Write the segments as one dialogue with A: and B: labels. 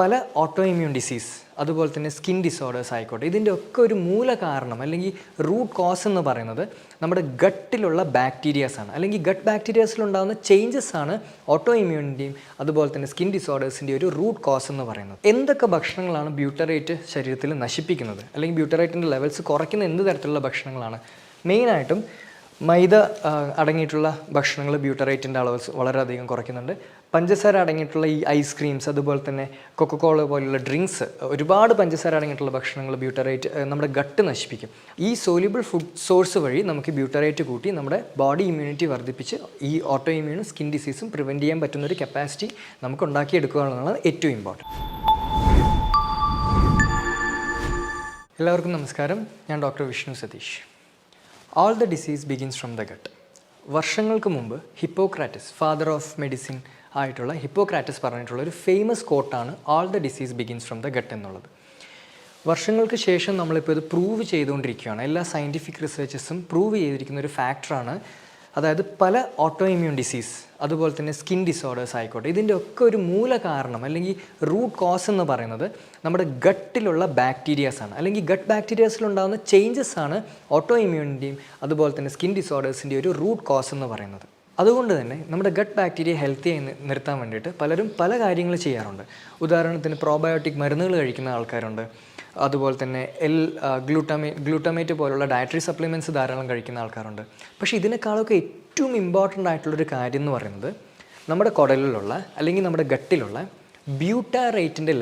A: പല auto immune disease അതുപോലെ തന്നെ സ്കിൻ ഡിസോർഡേഴ്സ് ആയിക്കോട്ടെ, ഇതിൻ്റെ ഒക്കെ ഒരു മൂല കാരണം അല്ലെങ്കിൽ റൂട്ട് കോസ് എന്ന് പറയുന്നത് നമ്മുടെ ഗട്ടിലുള്ള ബാക്ടീരിയാസ് ആണ്. അല്ലെങ്കിൽ ഗട്ട് ബാക്ടീരിയാസിലുണ്ടാകുന്ന ചേഞ്ചസ് ആണ് ഓട്ടോ ഇമ്മ്യൂണിൻ്റെയും അതുപോലെ തന്നെ സ്കിൻ ഡിസോർഡേഴ്സിൻ്റെ ഒരു റൂട്ട് കോസ് എന്ന് പറയുന്നത്. എന്തൊക്കെ ഭക്ഷണങ്ങളാണ് ബ്യൂട്ടറേറ്റ് ശരീരത്തിൽ നശിപ്പിക്കുന്നത് അല്ലെങ്കിൽ ബ്യൂട്ടറേറ്റിൻ്റെ ലെവൽസ് കുറയ്ക്കുന്ന എന്ത് തരത്തിലുള്ള ഭക്ഷണങ്ങളാണ്? മെയിനായിട്ടും മൈദ അടങ്ങിയിട്ടുള്ള ഭക്ഷണങ്ങൾ ബ്യൂട്ടറേറ്റിൻ്റെ അളവ് വളരെയധികം കുറയ്ക്കുന്നുണ്ട്. പഞ്ചസാര അടങ്ങിയിട്ടുള്ള ഈ ഐസ്ക്രീംസ് അതുപോലെ തന്നെ കൊക്കക്കോള പോലുള്ള ഡ്രിങ്ക്സ്, ഒരുപാട് പഞ്ചസാര അടങ്ങിയിട്ടുള്ള ഭക്ഷണങ്ങൾ ബ്യൂട്ടറേറ്റ് നമ്മുടെ ഗട്ട് നശിപ്പിക്കും. ഈ സോല്യൂബിൾ ഫുഡ് സോഴ്സ് വഴി നമുക്ക് ബ്യൂട്ടറേറ്റ് കൂട്ടി നമ്മുടെ ബോഡി ഇമ്മ്യൂണിറ്റി വർദ്ധിപ്പിച്ച് ഈ ഓട്ടോ ഇമ്മ്യൂണും സ്കിൻ ഡിസീസും പ്രിവെൻറ്റ് ചെയ്യാൻ പറ്റുന്നൊരു കപ്പാസിറ്റി നമുക്ക് ഉണ്ടാക്കിയെടുക്കുക എന്നുള്ളതാണ് ഏറ്റവും ഇമ്പോർട്ടൻറ്റ്. എല്ലാവർക്കും നമസ്കാരം, ഞാൻ doctor Vishnu Satheesh. All the disease begins from the gut. വർഷങ്ങൾക്ക് മുമ്പ് ഹിപ്പോക്രാറ്റസ്, ഫാദർ ഓഫ് മെഡിസിൻ ആയിട്ടുള്ള ഹിപ്പോക്രാറ്റസ് പറഞ്ഞിട്ടുള്ള ഒരു ഫേമസ് കോട്ടാണ് all the disease begins from the gut എന്നുള്ളത്. വർഷങ്ങൾക്ക് ശേഷം നമ്മളിപ്പോൾ ഇത് പ്രൂവ് ചെയ്തുകൊണ്ടിരിക്കുകയാണ്. എല്ലാ സയൻറ്റിഫിക് റിസർച്ചസും പ്രൂവ് ചെയ്തിരിക്കുന്ന ഒരു ഫാക്ടറാണ്. അതായത് പല ഓട്ടോ ഇമ്മ്യൂൺ ഡിസീസ് അതുപോലെ തന്നെ സ്കിൻ ഡിസോർഡേഴ്സ് ആയിക്കോട്ടെ, ഇതിൻ്റെ ഒക്കെ ഒരു മൂല കാരണം അല്ലെങ്കിൽ റൂട്ട് കോസ് എന്ന് പറയുന്നത് നമ്മുടെ ഗട്ടിലുള്ള ബാക്ടീരിയാസ് ആണ്. അല്ലെങ്കിൽ ഗട്ട് ബാക്ടീരിയാസിലുണ്ടാകുന്ന ചേഞ്ചസ് ആണ് ഓട്ടോ ഇമ്മ്യൂണിൻ്റെയും അതുപോലെ തന്നെ സ്കിൻ ഡിസോർഡേഴ്സിൻ്റെയും ഒരു റൂട്ട് കോസ് എന്ന് പറയുന്നത്. അതുകൊണ്ട് തന്നെ നമ്മുടെ ഗട്ട് ബാക്ടീരിയ ഹെൽത്തി ആയി നിർത്താൻ വേണ്ടിയിട്ട് പലരും പല കാര്യങ്ങൾ ചെയ്യാറുണ്ട്. ഉദാഹരണത്തിന് പ്രോബയോട്ടിക് മരുന്നുകൾ കഴിക്കുന്ന ആൾക്കാരുണ്ട്. അതുപോലെ തന്നെ ഗ്ലൂട്ടമേറ്റ് പോലുള്ള ഡയറ്ററി സപ്ലിമെൻറ്റ്സ് ധാരാളം കഴിക്കുന്ന ആൾക്കാരുണ്ട്. പക്ഷേ ഇതിനേക്കാളൊക്കെ ഏറ്റവും ഇമ്പോർട്ടൻ്റ് ആയിട്ടുള്ളൊരു കാര്യം എന്ന് പറയുന്നത് നമ്മുടെ കുടലിലുള്ള അല്ലെങ്കിൽ നമ്മുടെ ഗട്ടിലുള്ള ബ്യൂട്ടാറേറ്റിൻ്റെ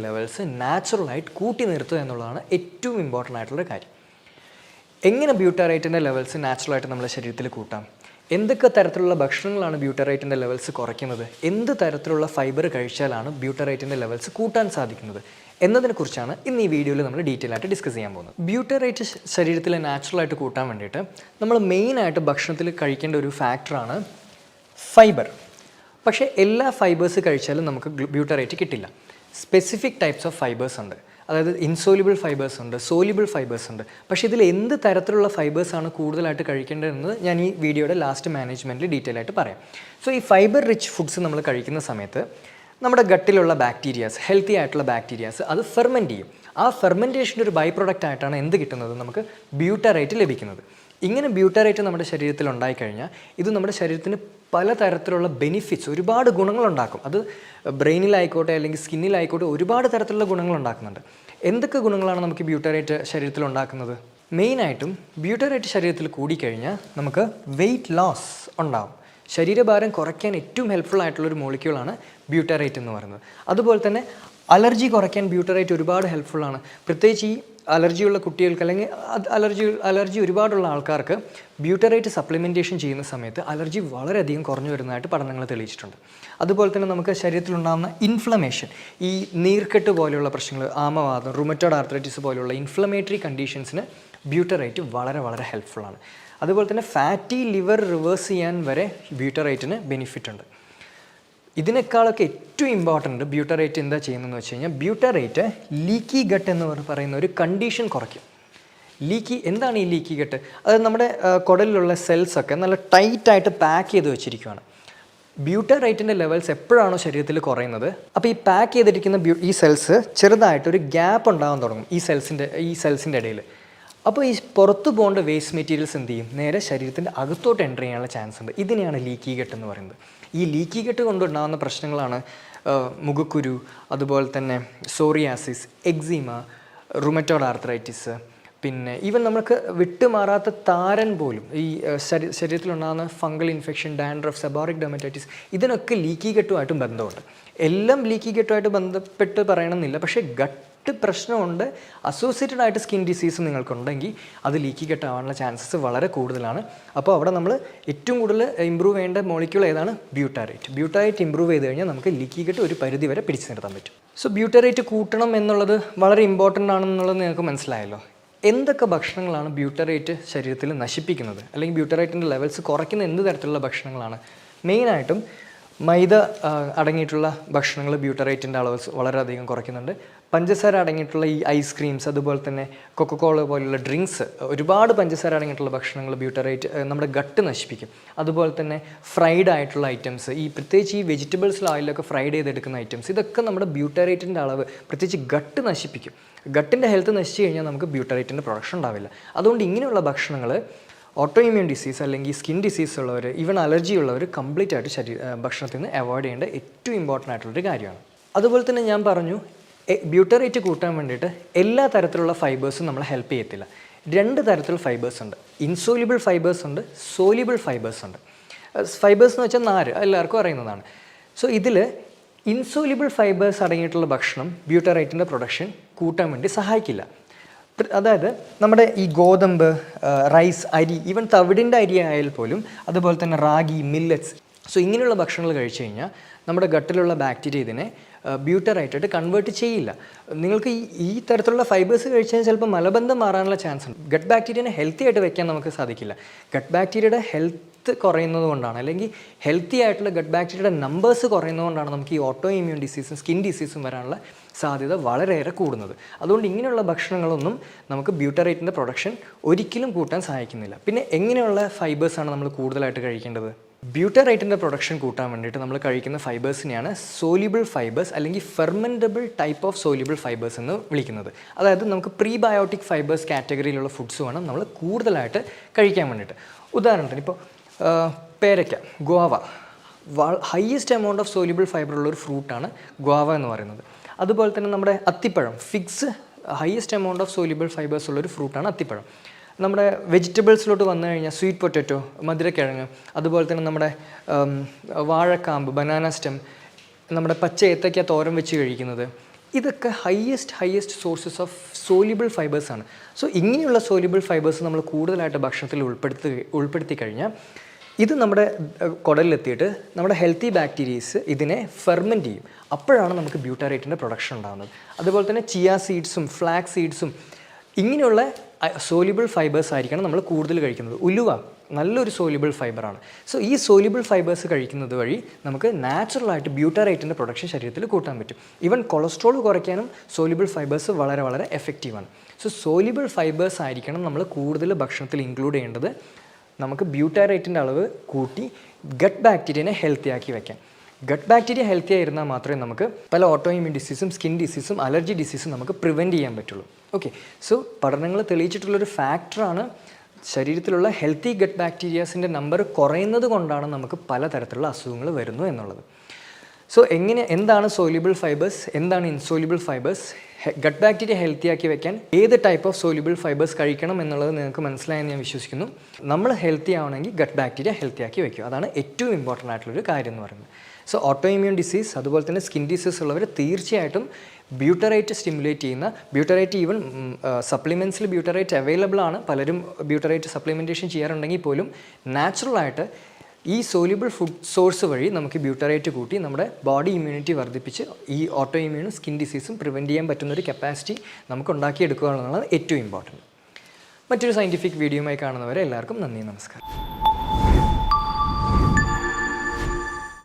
A: ലെവൽസ് നാച്ചുറലായിട്ട് കൂട്ടി നിർത്തുക എന്നുള്ളതാണ് ഏറ്റവും ഇമ്പോർട്ടൻ്റ് ആയിട്ടുള്ളൊരു കാര്യം. എങ്ങനെ ബ്യൂട്ടാറേറ്റിൻ്റെ ലെവൽസ് നാച്ചുറലായിട്ട് നമ്മുടെ ശരീരത്തിൽ കൂട്ടാം? എന്തൊക്കെ തരത്തിലുള്ള ഭക്ഷണങ്ങളാണ് ബ്യൂട്ടറേറ്റിൻ്റെ ലെവൽസ് കുറയ്ക്കുന്നത്? എന്ത് തരത്തിലുള്ള ഫൈബർ കഴിച്ചാലാണ് ബ്യൂട്ടറേറ്റിൻ്റെ ലെവൽസ് കൂട്ടാൻ സാധിക്കുന്നത് എന്നതിനെക്കുറിച്ചാണ് ഇന്ന് ഈ വീഡിയോയിൽ നമ്മൾ ഡീറ്റെയിൽ ആയിട്ട് ഡിസ്കസ് ചെയ്യാൻ പോകുന്നത്. ബ്യൂട്ടറേറ്റ് ശരീരത്തിൽ നാച്ചുറലായിട്ട് കൂട്ടാൻ വേണ്ടിയിട്ട് നമ്മൾ മെയിനായിട്ട് ഭക്ഷണത്തിൽ കഴിക്കേണ്ട ഒരു ഫാക്ടറാണ് ഫൈബർ. പക്ഷേ എല്ലാ ഫൈബേഴ്സ് കഴിച്ചാലും നമുക്ക് ബ്യൂട്ടറേറ്റ് കിട്ടില്ല. സ്പെസിഫിക് ടൈപ്സ് ഓഫ് ഫൈബേഴ്സ് ഉണ്ട്. അതായത് ഇൻസോല്യൂബിൾ ഫൈബേഴ്സ് ഉണ്ട്, സോല്യൂബിൾ ഫൈബേഴ്സ് ഉണ്ട്. പക്ഷേ ഇതിൽ എന്ത് തരത്തിലുള്ള ഫൈബേഴ്സാണ് കൂടുതലായിട്ട് കഴിക്കേണ്ടതെന്ന് ഞാൻ ഈ വീഡിയോയുടെ ലാസ്റ്റ് മാനേജ്മെൻറ്റിൽ ഡീറ്റെയിൽ ആയിട്ട് പറയാം. സോ ഈ ഫൈബർ റിച്ച് ഫുഡ്സ് നമ്മൾ കഴിക്കുന്ന സമയത്ത് നമ്മുടെ ഗട്ടിലുള്ള ബാക്ടീരിയാസ്, ഹെൽത്തി ആയിട്ടുള്ള ബാക്ടീരിയാസ് അത് ഫെർമെൻറ്റ് ചെയ്യും. ആ ഫെർമെൻറ്റേഷൻ്റെ ഒരു ബൈ പ്രൊഡക്റ്റ് ആയിട്ടാണ് എന്ത് കിട്ടുന്നത്? നമുക്ക് ബ്യൂട്ടറേറ്റ് ലഭിക്കുന്നത്. ഇങ്ങനെ ബ്യൂട്ടറേറ്റ് നമ്മുടെ ശരീരത്തിൽ ഉണ്ടായിക്കഴിഞ്ഞാൽ ഇത് നമ്മുടെ ശരീരത്തിന് പലതരത്തിലുള്ള ബെനിഫിറ്റ്സ്, ഒരുപാട് ഗുണങ്ങളുണ്ടാക്കും. അത് ബ്രെയിനിലായിക്കോട്ടെ അല്ലെങ്കിൽ സ്കിന്നിലായിക്കോട്ടെ ഒരുപാട് തരത്തിലുള്ള ഗുണങ്ങൾ ഉണ്ടാക്കുന്നുണ്ട്. എന്തൊക്കെ ഗുണങ്ങളാണ് നമുക്ക് ബ്യൂട്ടറേറ്റ് ശരീരത്തിൽ ഉണ്ടാക്കുന്നത്? മെയിനായിട്ടും ബ്യൂട്ടറേറ്റ് ശരീരത്തിൽ കൂടിക്കഴിഞ്ഞാൽ നമുക്ക് വെയ്റ്റ് ലോസ് ഉണ്ടാകും. ശരീരഭാരം കുറയ്ക്കാൻ ഏറ്റവും ഹെൽപ്ഫുൾ ആയിട്ടുള്ളൊരു മോളിക്യൂളാണ് ബ്യൂട്ടറേറ്റ് എന്ന് പറയുന്നത്. അതുപോലെ തന്നെ അലർജി കുറയ്ക്കാൻ ബ്യൂട്ടറേറ്റ് ഒരുപാട് ഹെൽപ്ഫുള്ളാണ്. പ്രത്യേകിച്ച് ഈ അലർജിയുള്ള കുട്ടികൾക്ക് അല്ലെങ്കിൽ അലർജി ഒരുപാടുള്ള ആൾക്കാർക്ക് ബ്യൂട്ടറേറ്റ് സപ്ലിമെൻറ്റേഷൻ ചെയ്യുന്ന സമയത്ത് അലർജി വളരെയധികം കുറഞ്ഞു വരുന്നതായിട്ട് പഠനങ്ങൾ തെളിയിച്ചിട്ടുണ്ട്. അതുപോലെ തന്നെ നമുക്ക് ശരീരത്തിലുണ്ടാകുന്ന ഇൻഫ്ലമേഷൻ, ഈ നീർക്കെട്ട് പോലെയുള്ള പ്രശ്നങ്ങൾ, ആമവാദം, റുമറ്റോയ്ഡ് ആർത്രൈറ്റിസ് പോലെയുള്ള ഇൻഫ്ലമേറ്ററി കണ്ടീഷൻസിന് ബ്യൂട്ടറേറ്റ് വളരെ വളരെ ഹെൽപ്ഫുള്ളാണ്. അതുപോലെ തന്നെ ഫാറ്റി ലിവർ റിവേഴ്സ് ചെയ്യാൻ വരെ ബ്യൂട്ടറേറ്റിന് ബെനിഫിറ്റ് ഉണ്ട്. ഇതിനേക്കാളൊക്കെ ഏറ്റവും ഇമ്പോർട്ടൻറ്റ് ബ്യൂട്ടറേറ്റ് എന്താ ചെയ്യുന്നതെന്ന് വെച്ച് കഴിഞ്ഞാൽ ബ്യൂട്ടറേറ്റ് ലീക്കി ഗട്ട് എന്ന് പറയുന്ന ഒരു കണ്ടീഷൻ കുറയ്ക്കും. എന്താണ് ഈ ലീക്കി ഗട്ട്? അത് നമ്മുടെ കുടലിലുള്ള സെൽസൊക്കെ നല്ല ടൈറ്റായിട്ട് പാക്ക് ചെയ്ത് വെച്ചിരിക്കുകയാണ്. ബ്യൂട്ടറേറ്റിൻ്റെ ലെവൽസ് എപ്പോഴാണോ ശരീരത്തിൽ കുറയുന്നത്, അപ്പോൾ ഈ പാക്ക് ചെയ്തിരിക്കുന്ന ഈ സെൽസ് ചെറുതായിട്ടൊരു ഗ്യാപ്പ് ഉണ്ടാകാൻ തുടങ്ങും ഈ സെൽസിൻ്റെ ഇടയിൽ. അപ്പോൾ ഈ പുറത്തു പോകേണ്ട വേസ്റ്റ് മെറ്റീരിയൽസ് എന്ത് ചെയ്യും? നേരെ ശരീരത്തിൻ്റെ അകത്തോട്ട് എൻ്റർ ചെയ്യാനുള്ള ചാൻസ് ഉണ്ട്. ഇതിനെയാണ് ലീക്കി ഗട്ട് എന്ന് പറയുന്നത്. ഈ ലീക്കി ഗട്ട് കൊണ്ടുണ്ടാകുന്ന പ്രശ്നങ്ങളാണ് മുഖക്കുരു, അതുപോലെ തന്നെ സോറിയാസിസ്, എക്സിമ, റുമറ്റോയ്ഡ് ആർത്രൈറ്റിസ്, പിന്നെ ഈവൻ നമുക്ക് വിട്ടുമാറാത്ത താരൻ പോലും, ഈ ശരീരത്തിലുണ്ടാകുന്ന fungal infection, dandruff, seborrheic dermatitis, ഇതിനൊക്കെ ലീക്കി ഗട്ടുമായിട്ടും ബന്ധമുണ്ട്. എല്ലാം ലീക്കി ഗട്ടുമായിട്ട് ബന്ധപ്പെട്ട് പറയണമെന്നില്ല, പക്ഷേ ഗട്ട് പ്രശ്നമുണ്ട്, അസോസിയേറ്റഡ് ആയിട്ട് സ്കിൻ ഡിസീസ് നിങ്ങൾക്കുണ്ടെങ്കിൽ അത് ലീക്കി ഗട്ട് ആവാനുള്ള ചാൻസസ് വളരെ കൂടുതലാണ്. അപ്പോൾ അവിടെ നമ്മൾ ഏറ്റവും കൂടുതൽ ഇമ്പ്രൂവ് ചെയ്യേണ്ട മോളിക്യൂൾ ഏതാണ്? ബ്യൂട്ടറേറ്റ് ഇമ്പ്രൂവ് ചെയ്ത് കഴിഞ്ഞാൽ നമുക്ക് ലീക്കി ഗട്ട് ഒരു പരിധി വരെ പിടിച്ചു നിർത്താൻ പറ്റും. സോ ബ്യൂട്ടറേറ്റ് കൂട്ടണം എന്നുള്ളത് വളരെ ഇമ്പോർട്ടൻ്റ് ആണെന്നുള്ളത് നിങ്ങൾക്ക് മനസ്സിലായല്ലോ. എന്തൊക്കെ ഭക്ഷണങ്ങളാണ് ബ്യൂട്ടറേറ്റ് ശരീരത്തിൽ നശിപ്പിക്കുന്നത് അല്ലെങ്കിൽ ബ്യൂട്ടറേറ്റിൻ്റെ ലെവൽസ് കുറയ്ക്കുന്ന എന്ത് തരത്തിലുള്ള ഭക്ഷണങ്ങളാണ്? മെയിനായിട്ടും മൈദ അടങ്ങിയിട്ടുള്ള ഭക്ഷണങ്ങൾ ബ്യൂട്ടറേറ്റിൻ്റെ അളവ് വളരെയധികം കുറയ്ക്കുന്നുണ്ട്. പഞ്ചസാര അടങ്ങിയിട്ടുള്ള ഈ ഐസ്ക്രീംസ്, അതുപോലെ തന്നെ കൊക്കക്കോള പോലുള്ള ഡ്രിങ്ക്സ്, ഒരുപാട് പഞ്ചസാര അടങ്ങിയിട്ടുള്ള ഭക്ഷണങ്ങൾ ബ്യൂട്ടറേറ്റ് നമ്മുടെ ഗട്ട് നശിപ്പിക്കും. അതുപോലെ തന്നെ ഫ്രൈഡ് ആയിട്ടുള്ള ഐറ്റംസ്, ഈ പ്രത്യേകിച്ച് ഈ വെജിറ്റബിൾസിൽ ഓയിലൊക്കെ ഫ്രൈഡ് ചെയ്തെടുക്കുന്ന ഐറ്റംസ്, ഇതൊക്കെ നമ്മുടെ ബ്യൂട്ടറേറ്റിൻ്റെ അളവ് പ്രത്യേകിച്ച് ഗട്ട് നശിപ്പിക്കും. ഗട്ടിൻ്റെ ഹെൽത്ത് നശിച്ചു കഴിഞ്ഞാൽ നമുക്ക് ബ്യൂട്ടറേറ്റിൻ്റെ പ്രൊഡക്ഷൻ ഉണ്ടാവില്ല. അതുകൊണ്ട് ഇങ്ങനെയുള്ള ഭക്ഷണങ്ങൾ ഓട്ടോ ഇമ്മ്യൂൺ ഡിസീസ് അല്ലെങ്കിൽ സ്കിൻ ഡിസീസ് ഉള്ളവർ, ഈവൻ അലർജി ഉള്ളവർ കംപ്ലീറ്റ് ആയിട്ട് ഭക്ഷണത്തിൽ നിന്ന് അവോയ്ഡ് ചെയ്യേണ്ട ഏറ്റവും ഇമ്പോർട്ടൻ്റ് ആയിട്ടുള്ളൊരു കാര്യമാണ്. അതുപോലെ തന്നെ ഞാൻ പറഞ്ഞു, ബ്യൂട്ടറേറ്റ് കൂട്ടാൻ വേണ്ടിയിട്ട് എല്ലാ തരത്തിലുള്ള ഫൈബേഴ്സും നമ്മളെ ഹെൽപ്പ് ചെയ്യത്തില്ല. 2 തരത്തിലുള്ള ഫൈബേഴ്സ് ഉണ്ട്. ഇൻസോലിബിൾ ഫൈബേഴ്സ് ഉണ്ട്, സോലിബിൾ ഫൈബേഴ്സ് ഉണ്ട്. ഫൈബേഴ്സ് എന്ന് വെച്ചാൽ നാര്, എല്ലാവർക്കും അറിയുന്നതാണ്. സോ ഇതിൽ ഇൻസോലിബിൾ ഫൈബേഴ്സ് അടങ്ങിയിട്ടുള്ള ഭക്ഷണം ബ്യൂട്ടറേറ്റിൻ്റെ പ്രൊഡക്ഷൻ കൂട്ടാൻ വേണ്ടി സഹായിക്കില്ല. അതായത് നമ്മുടെ ഈ ഗോതമ്പ്, റൈസ്, അരി, ഈവൻ തവിടിൻ്റെ അരി ആയാൽ പോലും, അതുപോലെ തന്നെ റാഗി, മില്ലറ്റ്സ്, സോ ഇങ്ങനെയുള്ള ഭക്ഷണങ്ങൾ കഴിച്ചു കഴിഞ്ഞാൽ നമ്മുടെ ഗട്ടിലുള്ള ബാക്ടീരിയ ഇതിനെ ബ്യൂട്ടറേറ്റായിട്ട് കൺവേർട്ട് ചെയ്യില്ല. നിങ്ങൾക്ക് ഈ തരത്തിലുള്ള ഫൈബേഴ്സ് കഴിച്ചാൽ ചിലപ്പോൾ മലബന്ധം മാറാനുള്ള ചാൻസ് ഉണ്ട്. ഗട്ട് ബാക്ടീരിയനെ ഹെൽത്തി ആയിട്ട് വെക്കാൻ നമുക്ക് സാധിക്കില്ല. ഗട്ട് ബാക്ടീരിയയുടെ ഹെൽത്ത് കുറയുന്നത് കൊണ്ടാണ്, അല്ലെങ്കിൽ ഹെൽത്തി ആയിട്ടുള്ള ഗട്ട് ബാക്ടീരിയയുടെ നമ്പേഴ്സ് കുറയുന്നതുകൊണ്ടാണ് നമുക്ക് ഈ ഓട്ടോ ഇമ്മ്യൂൺ ഡിസീസും സ്കിൻ ഡിസീസും വരാനുള്ള സാധ്യത വളരെയേറെ കൂടുന്നത്. അതുകൊണ്ട് ഇങ്ങനെയുള്ള ഭക്ഷണങ്ങളൊന്നും നമുക്ക് ബ്യൂട്ടറേറ്റിൻ്റെ പ്രൊഡക്ഷൻ ഒരിക്കലും കൂട്ടാൻ സഹായിക്കുന്നില്ല. പിന്നെ എങ്ങനെയുള്ള ഫൈബേഴ്സാണ് നമ്മൾ കൂടുതലായിട്ട് കഴിക്കേണ്ടത്? ബ്യൂട്ടറേറ്റിൻ്റെ പ്രൊഡക്ഷൻ കൂട്ടാൻ വേണ്ടിയിട്ട് നമ്മൾ കഴിക്കുന്ന ഫൈബേഴ്സിനെയാണ് സോലിബിൾ ഫൈബേഴ്സ് അല്ലെങ്കിൽ ഫെർമെൻറ്റബിൾ ടൈപ്പ് ഓഫ് സോലിബിൾ ഫൈബേഴ്സ് എന്ന് വിളിക്കുന്നത്. അതായത് നമുക്ക് പ്രീബയോട്ടിക് ഫൈബേഴ്സ് കാറ്റഗറിയിലുള്ള ഫുഡ്സ് വേണം നമ്മൾ കൂടുതലായിട്ട് കഴിക്കാൻ വേണ്ടിയിട്ട്. ഉദാഹരണത്തിന് ഇപ്പോൾ പേരയ്ക്ക, guava, highest amount of soluble fibre ഉള്ളൊരു ഫ്രൂട്ടാണ് ഗോവ എന്ന് പറയുന്നത്. അതുപോലെ തന്നെ നമ്മുടെ അത്തിപ്പഴം, figs, highest amount of soluble fibres ഉള്ളൊരു ഫ്രൂട്ടാണ് അത്തിപ്പഴം. നമ്മുടെ വെജിറ്റബിൾസിലോട്ട് വന്നു കഴിഞ്ഞാൽ സ്വീറ്റ് പൊറ്ററ്റോ, മധുരക്കിഴങ്ങ്, അതുപോലെ തന്നെ നമ്മുടെ വാഴക്കാമ്പ്, ബനാന സ്റ്റെം, നമ്മുടെ പച്ച ഏത്തയ്ക്ക തോരൻ വെച്ച് കഴിക്കുന്നത്, ഇതൊക്കെ ഹയസ്റ്റ് സോഴ്സസ് ഓഫ് സോലിബിൾ ഫൈബേഴ്സാണ്. സോ ഇങ്ങനെയുള്ള സോലിബിൾ ഫൈബേഴ്സ് നമ്മൾ കൂടുതലായിട്ട് ഭക്ഷണത്തിൽ ഉൾപ്പെടുത്തി കഴിഞ്ഞാൽ ഇത് നമ്മുടെ കുടലിലെത്തിയിട്ട് നമ്മുടെ ഹെൽത്തി ബാക്ടീരിയസ് ഇതിനെ ഫെർമെൻറ്റ് ചെയ്യും. അപ്പോഴാണ് നമുക്ക് ബ്യൂട്ടറേറ്റിൻ്റെ പ്രൊഡക്ഷൻ ഉണ്ടാകുന്നത്. അതുപോലെ തന്നെ ചിയ സീഡ്സും ഫ്ലാക്സ് സീഡ്സും ഇങ്ങനെയുള്ള സോലിബിൾ ഫൈബേഴ്സ് ആയിരിക്കണം നമ്മൾ കൂടുതൽ കഴിക്കുന്നത്. ഉലുവ നല്ലൊരു സോലിബിൾ ഫൈബറാണ്. സോ ഈ സോലിബിൾ ഫൈബേഴ്സ് കഴിക്കുന്നത് വഴി നമുക്ക് നാച്ചുറലായിട്ട് ബ്യൂട്ടറേറ്റിൻ്റെ പ്രൊഡക്ഷൻ ശരീരത്തിൽ കൂട്ടാൻ പറ്റും. ഈവൻ കൊളസ്ട്രോൾ കുറയ്ക്കാനും സോലിബിൾ ഫൈബേഴ്സ് വളരെ എഫക്റ്റീവാണ്. സോ സോലിബിൾ ഫൈബേഴ്സ് ആയിരിക്കണം നമ്മൾ കൂടുതൽ ഭക്ഷണത്തിൽ ഇൻക്ലൂഡ് ചെയ്യേണ്ടത്. നമുക്ക് ബ്യൂട്ടറേറ്റിൻ്റെ അളവ് കൂട്ടി ഗട്ട് ബാക്ടീരിയനെ ഹെൽത്തി ആക്കി വയ്ക്കാം. ഗട്ട് ബാക്ടീരിയ ഹെൽത്തി ആയിരുന്നാൽ മാത്രമേ നമുക്ക് പല ഓട്ടോ ഇമ്മ്യൂൺ ഡിസീസും സ്കിൻ ഡിസീസും അലർജി ഡിസീസും നമുക്ക് പ്രിവെൻറ്റ് ചെയ്യാൻ പറ്റുള്ളൂ. ഓക്കെ, സോ പഠനങ്ങൾ തെളിയിച്ചിട്ടുള്ളൊരു ഫാക്ടറാണ് ശരീരത്തിലുള്ള ഹെൽത്തി ഗട്ട് ബാക്ടീരിയാസിൻ്റെ നമ്പർ കുറയുന്നത് കൊണ്ടാണ് നമുക്ക് പലതരത്തിലുള്ള അസുഖങ്ങൾ വരുന്നു എന്നുള്ളത്. സോ എന്താണ് സോലിബിൾ ഫൈബേഴ്സ്, എന്താണ് insoluble fibres, gut bacteria healthy ആക്കി വെക്കാൻ ഏത് ടൈപ്പ് ഓഫ് സോലിബിൾ ഫൈബേഴ്സ് കഴിക്കണം എന്നുള്ളത് നിങ്ങൾക്ക് മനസ്സിലായെന്ന് ഞാൻ വിശ്വസിക്കുന്നു. നമ്മൾ ഹെൽത്തി ആവണമെങ്കിൽ ഗട്ട് ബാക്ടീരിയ ഹെൽത്തി ആക്കി വെക്കുക. അതാണ് ഏറ്റവും ഇമ്പോർട്ടൻ്റ് ആയിട്ടുള്ളൊരു കാര്യം എന്ന് പറയുന്നത്. സോ ഓട്ടോ ഇമ്മ്യൂൺ ഡിസീസ്, അതുപോലെ തന്നെ സ്കിൻ ഡിസീസ് ഉള്ളവർ തീർച്ചയായിട്ടും ബ്യൂട്ടറേറ്റ് സ്റ്റിമുലേറ്റ് ചെയ്യുന്ന, ബ്യൂട്ടറേറ്റ് ഈവൻ സപ്ലിമെൻറ്റ്സിൽ ബ്യൂട്ടറേറ്റ് അവൈലബിൾ ആണ്. പലരും ബ്യൂട്ടറേറ്റ് സപ്ലിമെൻറ്റേഷൻ ചെയ്യാറുണ്ടെങ്കിൽ പോലും നാച്ചുറലായിട്ട് ഈ സോലിബിൾ ഫുഡ് സോഴ്സ് വഴി നമുക്ക് ബ്യൂട്ടറേറ്റ് കൂട്ടി നമ്മുടെ ബോഡി ഇമ്മ്യൂണിറ്റി വർദ്ധിപ്പിച്ച് ഈ ഓട്ടോ ഇമ്മ്യൂണും സ്കിൻ ഡിസീസും പ്രിവെൻറ്റ് ചെയ്യാൻ പറ്റുന്നൊരു കപ്പാസിറ്റി നമുക്ക് ഉണ്ടാക്കിയെടുക്കുക എന്നുള്ളതാണ് ഏറ്റവും ഇമ്പോർട്ടൻറ്റ്. മറ്റൊരു സയൻറ്റിഫിക് വീഡിയോയുമായി കാണുന്നവരെ എല്ലാവർക്കും നന്ദി, നമസ്കാരം.